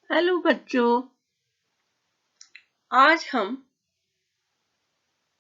Hello बच्चों, आज हम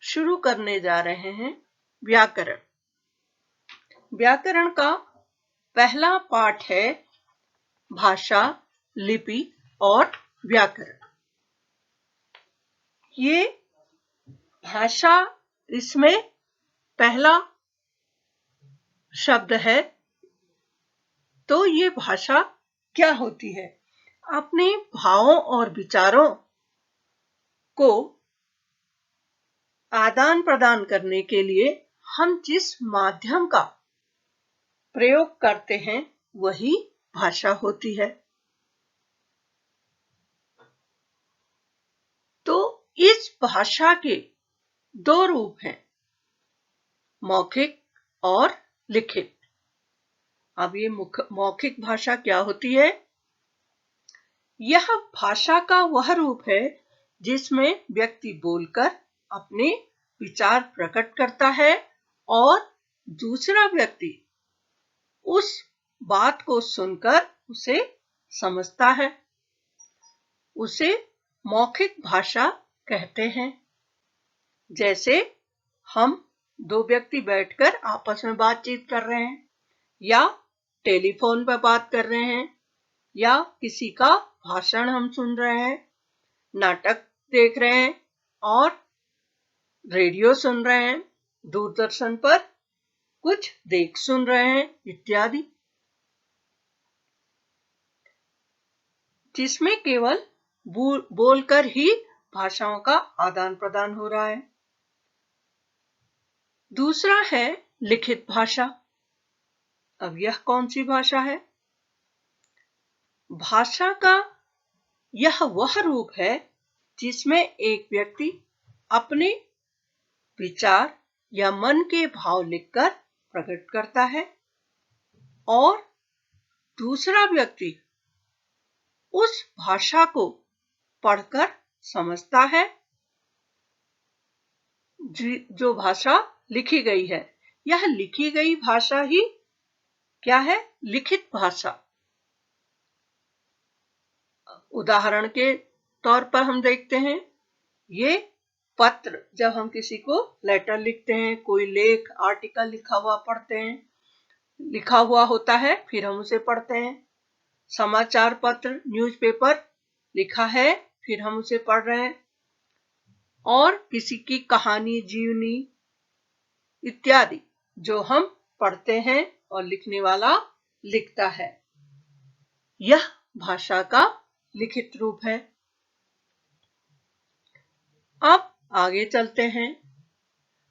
शुरू करने जा रहे हैं व्याकरण। व्याकरण का पहला पाठ है भाषा, लिपि और व्याकरण। ये भाषा, इसमें पहला शब्द है। तो ये भाषा क्या होती है? अपने भावों और विचारों को आदान प्रदान करने के लिए हम जिस माध्यम का प्रयोग करते हैं वही भाषा होती है। तो इस भाषा के दो रूप हैं, मौखिक और लिखित। अब ये मौखिक भाषा क्या होती है? यह भाषा का वह रूप है जिसमें व्यक्ति बोलकर अपने विचार प्रकट करता है और दूसरा व्यक्ति उस बात को सुनकर उसे समझता है। उसे मौखिक भाषा कहते हैं। जैसे हम दो व्यक्ति बैठकर आपस में बातचीत कर रहे हैं, या टेलीफोन पर बात कर रहे हैं, या किसी का भाषण हम सुन रहे हैं, नाटक देख रहे हैं और रेडियो सुन रहे हैं, दूरदर्शन पर कुछ देख सुन रहे हैं इत्यादि, जिसमें केवल बोलकर ही भाषाओं का आदान प्रदान हो रहा है। दूसरा है लिखित भाषा। अब यह कौन सी भाषा है? भाषा का यह वह रूप है जिसमें एक व्यक्ति अपने विचार या मन के भाव लिखकर प्रकट करता है और दूसरा व्यक्ति उस भाषा को पढ़कर समझता है। जो भाषा लिखी गई है, यह लिखी गई भाषा ही क्या है? लिखित भाषा। उदाहरण के तौर पर हम देखते हैं, ये पत्र, जब हम किसी को लेटर लिखते हैं, कोई लेख आर्टिकल लिखा हुआ पढ़ते हैं, लिखा हुआ होता है, फिर हम उसे पढ़ते हैं। समाचार पत्र, न्यूज़पेपर लिखा है, फिर हम उसे पढ़ रहे हैं। और किसी की कहानी, जीवनी इत्यादि जो हम पढ़ते हैं और लिखने वाला लिखता है, यह भाषा का लिखित रूप है। अब आगे चलते हैं।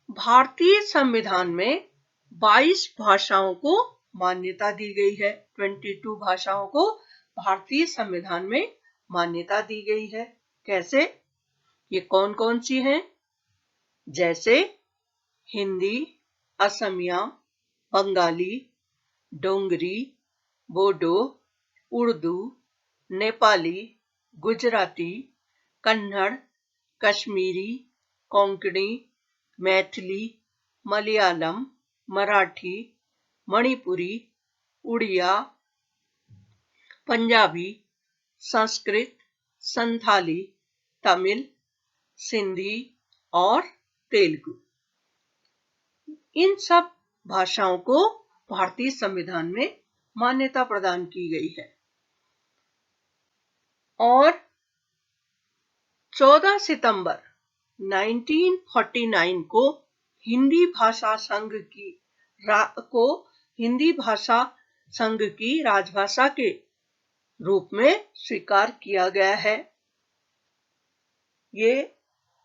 भारतीय संविधान में 22 भाषाओं को मान्यता दी गई है। 22 भाषाओं को भारतीय संविधान में मान्यता दी गई है। कैसे? ये कौन कौन सी हैं? जैसे हिंदी, असमिया, बंगाली, डोंगरी, बोडो, उर्दू, नेपाली, गुजराती, कन्नड़, कश्मीरी, कोंकणी, मैथिली, मलयालम, मराठी, मणिपुरी, उड़िया, पंजाबी, संस्कृत, संथाली, तमिल, सिंधी और तेलुगु। इन सब भाषाओं को भारतीय संविधान में मान्यता प्रदान की गई है। और 14 सितंबर 1949 को हिंदी भाषा संघ की राजभाषा के रूप में स्वीकार किया गया है। ये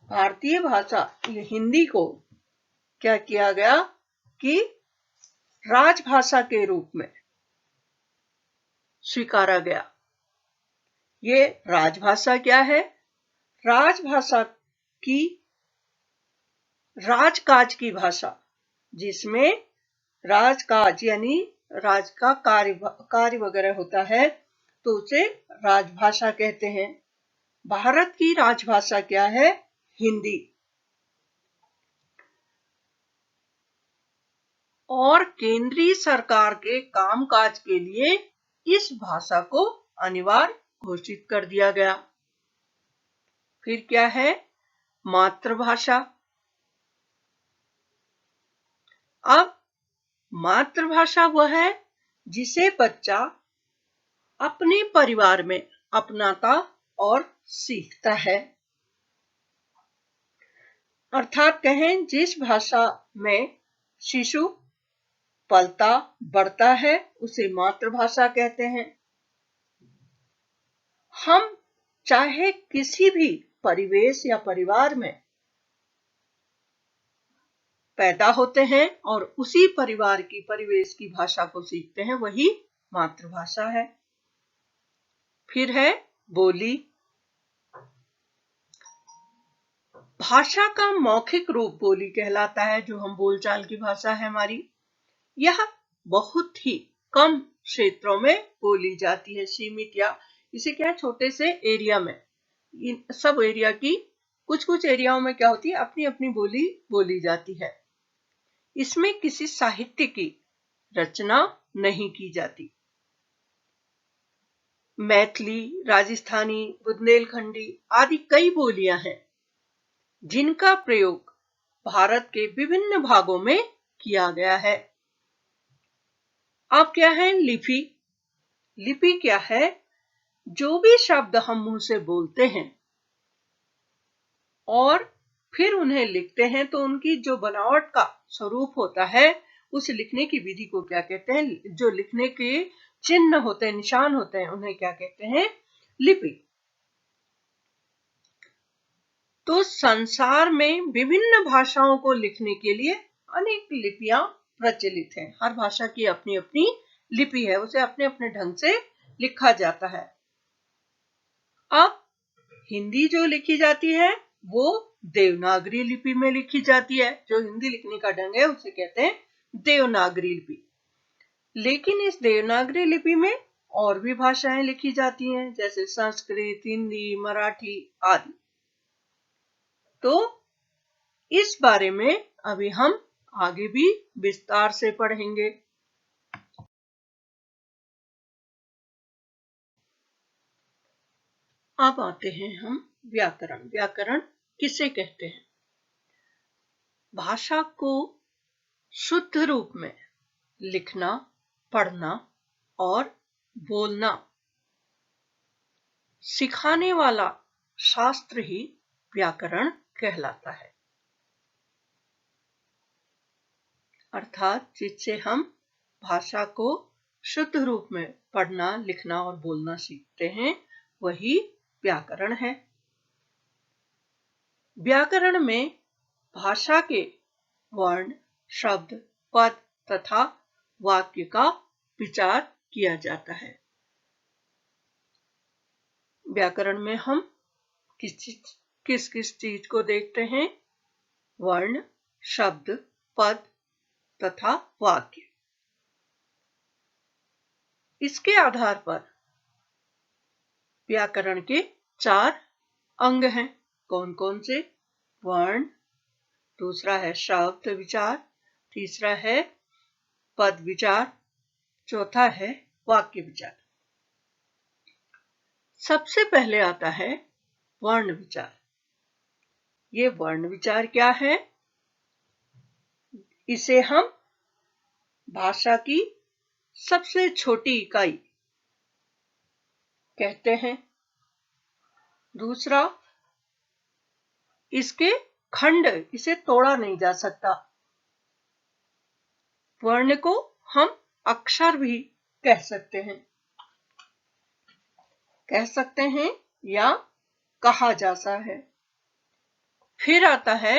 भारतीय भाषा, ये हिंदी को क्या किया गया कि राजभाषा के रूप में स्वीकारा गया। ये राजभाषा क्या है? राजभाषा की राजकाज की भाषा, जिसमें राजकाज यानी राज का कार्य वगैरह होता है, तो उसे राजभाषा कहते हैं। भारत की राजभाषा क्या है? हिंदी। और केंद्रीय सरकार के कामकाज के लिए इस भाषा को अनिवार्य घोषित कर दिया गया। फिर क्या है? मातृभाषा। अब मातृभाषा वह है जिसे बच्चा अपने परिवार में अपनाता और सीखता है। अर्थात कहें जिस भाषा में शिशु पलता बढ़ता है उसे मातृभाषा कहते हैं। हम चाहे किसी भी परिवेश या परिवार में पैदा होते हैं और उसी परिवार की परिवेश की भाषा को सीखते हैं, वही मातृभाषा है। फिर है बोली। भाषा का मौखिक रूप बोली कहलाता है, जो हम बोलचाल की भाषा है हमारी। यह बहुत ही कम क्षेत्रों में बोली जाती है, सीमित या इसे क्या छोटे से एरिया में। इन सब एरिया की कुछ एरियाओं में क्या होती है, अपनी अपनी बोली बोली जाती है। इसमें किसी साहित्य की रचना नहीं की जाती। मैथिली, राजस्थानी, बुंदेलखंडी आदि कई बोलियां हैं जिनका प्रयोग भारत के विभिन्न भागों में किया गया है। अब क्या है? लिपि। लिपि क्या है? जो भी शब्द हम मुंह से बोलते हैं और फिर उन्हें लिखते हैं तो उनकी जो बनावट का स्वरूप होता है, उस लिखने की विधि को क्या कहते हैं? जो लिखने के चिन्ह होते हैं, निशान होते हैं, उन्हें क्या कहते हैं? लिपि। तो संसार में विभिन्न भाषाओं को लिखने के लिए अनेक लिपियां प्रचलित हैं। हर भाषा की अपनी अपनी लिपि है, उसे अपने अपने ढंग से लिखा जाता है। अब हिंदी जो लिखी जाती है वो देवनागरी लिपि में लिखी जाती है। जो हिंदी लिखने का ढंग है उसे कहते हैं देवनागरी लिपि। लेकिन इस देवनागरी लिपि में और भी भाषाएं लिखी जाती हैं, जैसे संस्कृत, हिंदी, मराठी आदि। तो इस बारे में अभी हम आगे भी विस्तार से पढ़ेंगे। अब आते हैं हम व्याकरण। व्याकरण किसे कहते हैं? भाषा को शुद्ध रूप में लिखना, पढ़ना और बोलना सिखाने वाला शास्त्र ही व्याकरण कहलाता है। अर्थात जिससे हम भाषा को शुद्ध रूप में पढ़ना, लिखना और बोलना सीखते हैं, वही व्याकरण है। व्याकरण में भाषा के वर्ण, शब्द, पद तथा वाक्य का विचार किया जाता है। व्याकरण में हम किस किस चीज को देखते हैं? वर्ण, शब्द, पद तथा वाक्य। इसके आधार पर व्याकरण के 4 अंग हैं। कौन कौन से? वर्ण, दूसरा है शब्द विचार, तीसरा है पद विचार, चौथा है वाक्य विचार। सबसे पहले आता है वर्ण विचार। ये वर्ण विचार क्या है? इसे हम भाषा की सबसे छोटी इकाई कहते हैं। दूसरा, इसके खंड, इसे तोड़ा नहीं जा सकता। वर्ण को हम अक्षर भी कह सकते हैं या कहा जाता है। फिर आता है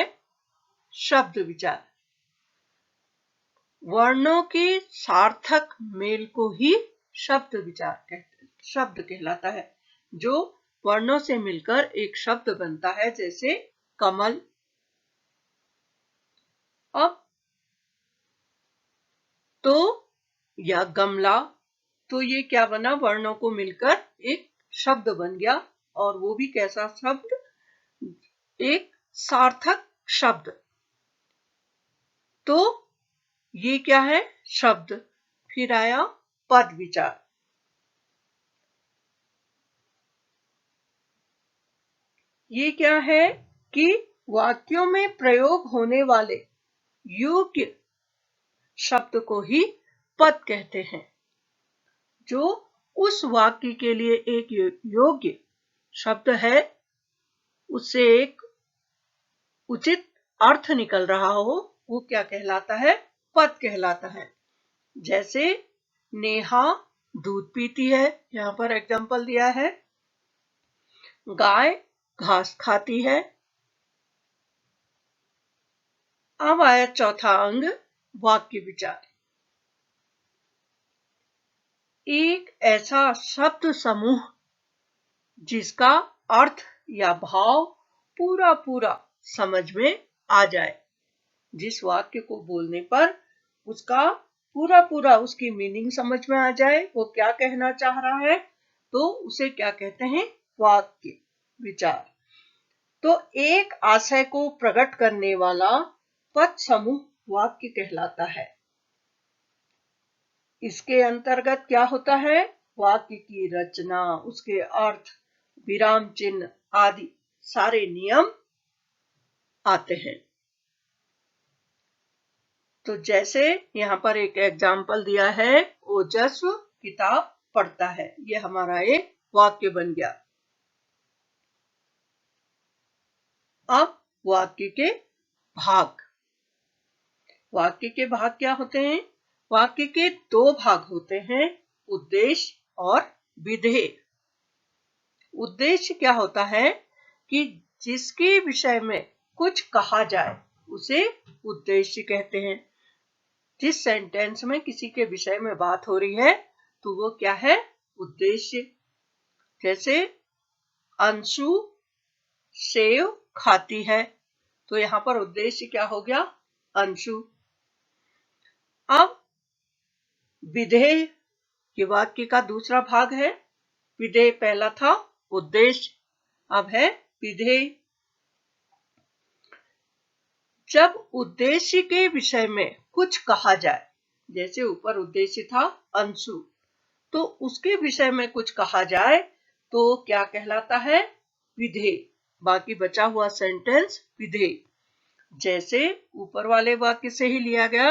शब्द विचार। वर्णों के सार्थक मेल को ही शब्द कहलाता है, जो वर्णों से मिलकर एक शब्द बनता है, जैसे कमल। अब तो या गमला, तो ये क्या बना? वर्णों को मिलकर एक शब्द बन गया, और वो भी कैसा शब्द? एक सार्थक शब्द। तो ये क्या है? शब्द। फिर आया पद विचार। ये क्या है कि वाक्यों में प्रयोग होने वाले योग्य शब्द को ही पद कहते हैं। जो उस वाक्य के लिए एक योग्य शब्द है, उससे एक उचित अर्थ निकल रहा हो, वो क्या कहलाता है? पद कहलाता है। जैसे नेहा दूध पीती है, यहां पर एग्जांपल दिया है। गाय घास खाती है। अब आया चौथा अंग, वाक्य विचार। एक ऐसा शब्द समूह जिसका अर्थ या भाव पूरा पूरा समझ में आ जाए। जिस वाक्य को बोलने पर उसका पूरा पूरा उसकी मीनिंग समझ में आ जाए, वो क्या कहना चाह रहा है, तो उसे क्या कहते हैं? वाक्य विचार। तो एक आशय को प्रकट करने वाला पद समूह वाक्य कहलाता है। इसके अंतर्गत क्या होता है? वाक्य की रचना, उसके अर्थ, विराम चिन्ह आदि सारे नियम आते हैं। तो जैसे यहाँ पर एक एग्जाम्पल दिया है, ओजस्व किताब पढ़ता है, ये हमारा एक वाक्य बन गया। अब वाक्य के भाग। वाक्य के भाग क्या होते हैं? वाक्य के दो भाग होते हैं, उद्देश्य और विधेय। उद्देश्य क्या होता है कि जिसके विषय में कुछ कहा जाए उसे उद्देश्य कहते हैं। जिस सेंटेंस में किसी के विषय में बात हो रही है तो वो क्या है? उद्देश्य। जैसे अंशु सेव खाती है, तो यहां पर उद्देश्य क्या हो गया? अंशु। अब विधेय ये वाक्य का दूसरा भाग है। विधेय पहला था उद्देश्य, अब है विधेय। जब उद्देश्य के विषय में कुछ कहा जाए, जैसे ऊपर उद्देश्य था अंशु, तो उसके विषय में कुछ कहा जाए तो क्या कहलाता है? विधेय। बाकी बचा हुआ सेंटेंस विधेय। जैसे ऊपर वाले वाक्य से ही लिया गया,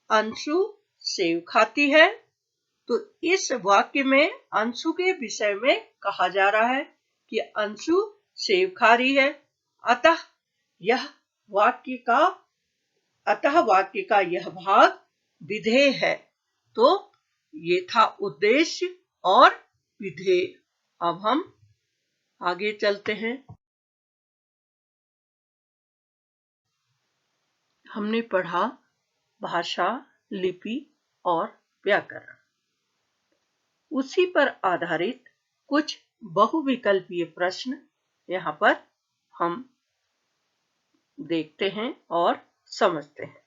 अंशु सेव खाती है, तो इस वाक्य में अंशु के विषय में कहा जा रहा है कि अंशु सेव खा रही है। अतः वाक्य का यह भाग विधेय है। तो ये था उद्देश्य और विधेय। अब हम आगे चलते हैं। हमने पढ़ा भाषा, लिपि और व्याकरण। उसी पर आधारित कुछ बहुविकल्पीय प्रश्न यहाँ पर हम देखते हैं और समझते हैं।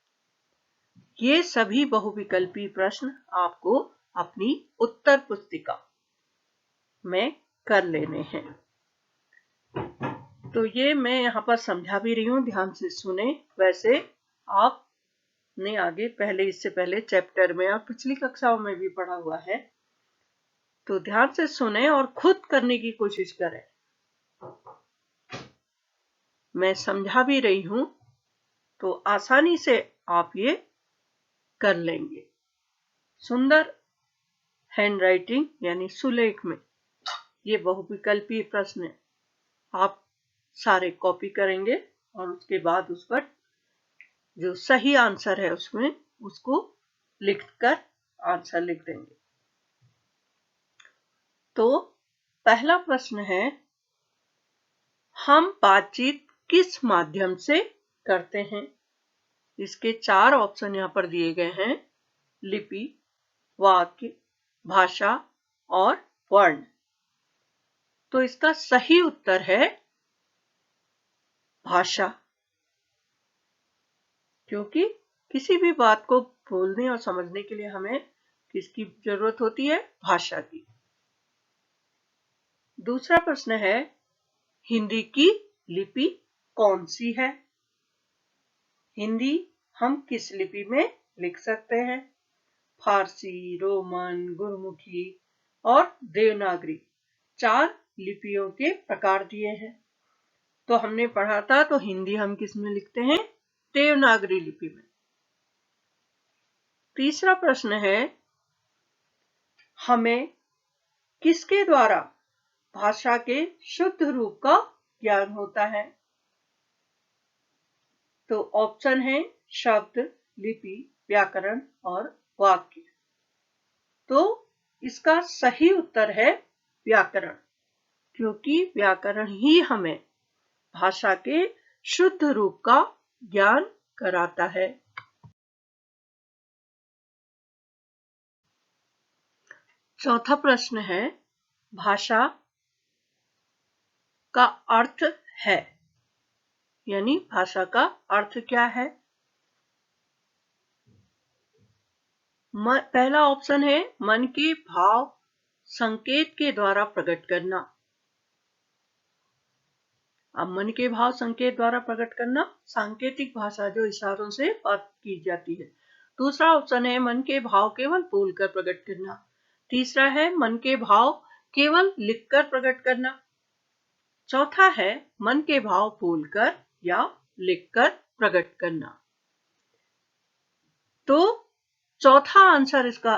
ये सभी बहुविकल्पीय प्रश्न आपको अपनी उत्तर पुस्तिका में कर लेने हैं। तो ये मैं यहाँ पर समझा भी रही हूँ, ध्यान से सुने। वैसे आपने आगे इससे पहले चैप्टर में और पिछली कक्षाओं में भी पढ़ा हुआ है, तो ध्यान से सुने और खुद करने की कोशिश करें। मैं समझा भी रही हूं तो आसानी से आप ये कर लेंगे। सुंदर हैंडराइटिंग यानी सुलेख में ये बहुविकल्पीय प्रश्न आप सारे कॉपी करेंगे और उसके बाद उस पर जो सही आंसर है उसमें उसको लिखकर आंसर लिख देंगे। तो पहला प्रश्न है, हम बातचीत किस माध्यम से करते हैं? इसके 4 ऑप्शन यहां पर दिए गए हैं, लिपि, वाक्य, भाषा और वर्ण। तो इसका सही उत्तर है भाषा, क्योंकि किसी भी बात को बोलने और समझने के लिए हमें किसकी जरूरत होती है? भाषा की। दूसरा प्रश्न है, हिंदी की लिपि कौन सी है? हिंदी हम किस लिपि में लिख सकते हैं? फारसी, रोमन, गुरमुखी और देवनागरी 4 लिपियों के प्रकार दिए हैं। तो हमने पढ़ा था, तो हिंदी हम किस में लिखते हैं? देवनागरी लिपि में। तीसरा प्रश्न है, हमें किसके द्वारा भाषा के शुद्ध रूप का ज्ञान होता है? तो ऑप्शन है शब्द, लिपि, व्याकरण और वाक्य। तो इसका सही उत्तर है व्याकरण, क्योंकि व्याकरण ही हमें भाषा के शुद्ध रूप का ज्ञान कराता है। चौथा प्रश्न है, भाषा का अर्थ है, यानी भाषा का अर्थ क्या है? पहला ऑप्शन है मन के भाव संकेत के द्वारा प्रकट करना। अब मन के भाव संकेत द्वारा प्रकट करना, सांकेतिक भाषा जो इशारों से बात की जाती है। दूसरा ऑप्शन है मन के भाव केवल बोलकर प्रकट करना। तीसरा है मन के भाव केवल लिखकर प्रकट करना। चौथा है मन के भाव बोलकर या लिखकर प्रकट करना। तो चौथा आंसर इसका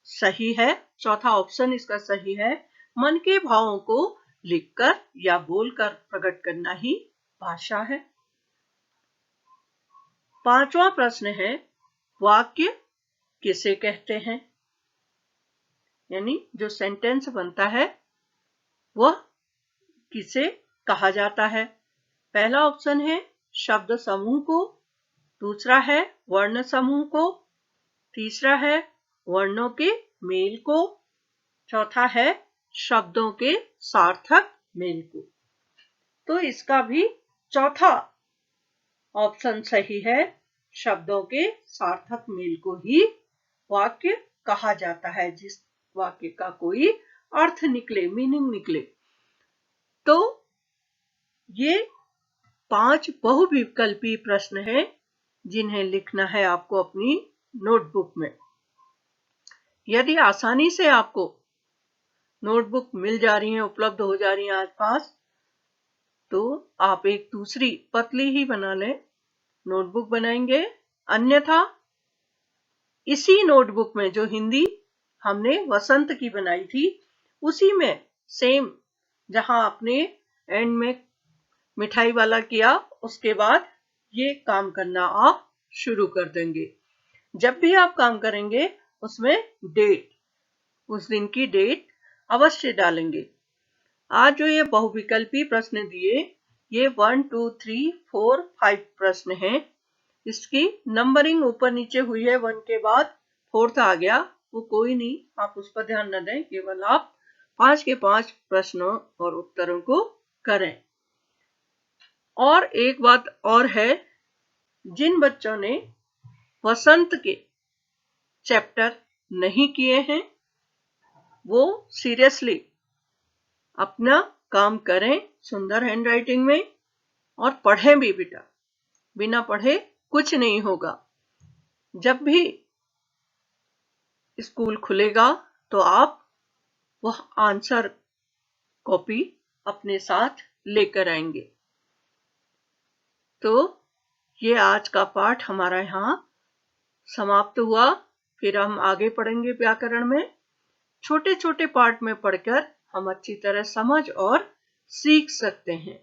सही है, चौथा ऑप्शन इसका सही है। मन के भावों को लिखकर या बोलकर प्रकट करना ही भाषा है। पांचवा प्रश्न है, वाक्य किसे कहते हैं? यानी जो सेंटेंस बनता है वह किसे कहा जाता है? पहला ऑप्शन है शब्द समूह को, दूसरा है वर्ण समूह को, तीसरा है वर्णों के मेल को, चौथा है शब्दों के सार्थक मेल को। तो इसका भी चौथा ऑप्शन सही है, शब्दों के सार्थक मेल को ही वाक्य कहा जाता है, जिस वाक्य का कोई अर्थ निकले, मीनिंग निकले। तो ये 5 बहुविकल्पी प्रश्न हैं जिन्हें लिखना है आपको अपनी नोटबुक में। यदि आसानी से आपको नोटबुक मिल जा रही है, उपलब्ध हो जा रही है आज पास, तो आप एक दूसरी पतली ही बना लें, नोटबुक बनाएंगे। अन्यथा इसी नोटबुक में जो हिंदी हमने वसंत की बनाई थी, उसी में सेम जहां आपने एंड में मिठाई वाला किया, उसके बाद ये काम करना आप शुरू कर देंगे। जब भी आप काम करेंगे उसमें डेट, उस दिन की डेट अवश्य डालेंगे। आज जो ये बहुविकल्पी प्रश्न दिए, ये 1, 2, 3, 4, 5 प्रश्न हैं। इसकी नंबरिंग ऊपर नीचे हुई है, 1 के बाद 4th आ गया, वो कोई नहीं, आप उस पर ध्यान न दें, केवल आप 5 के 5 प्रश्नों और उत्तरों को करें। और एक बात और है, जिन बच्चों ने वसंत के चैप्टर नहीं किए हैं, वो सीरियसली अपना काम करें सुंदर हैंडराइटिंग में, और पढ़ें भी बेटा, बिना पढ़े कुछ नहीं होगा। जब भी स्कूल खुलेगा तो आप वह आंसर कॉपी अपने साथ लेकर आएंगे। तो ये आज का पाठ हमारा यहाँ समाप्त हुआ। फिर हम आगे पढ़ेंगे व्याकरण में। छोटे छोटे पार्ट में पढ़कर हम अच्छी तरह समझ और सीख सकते हैं।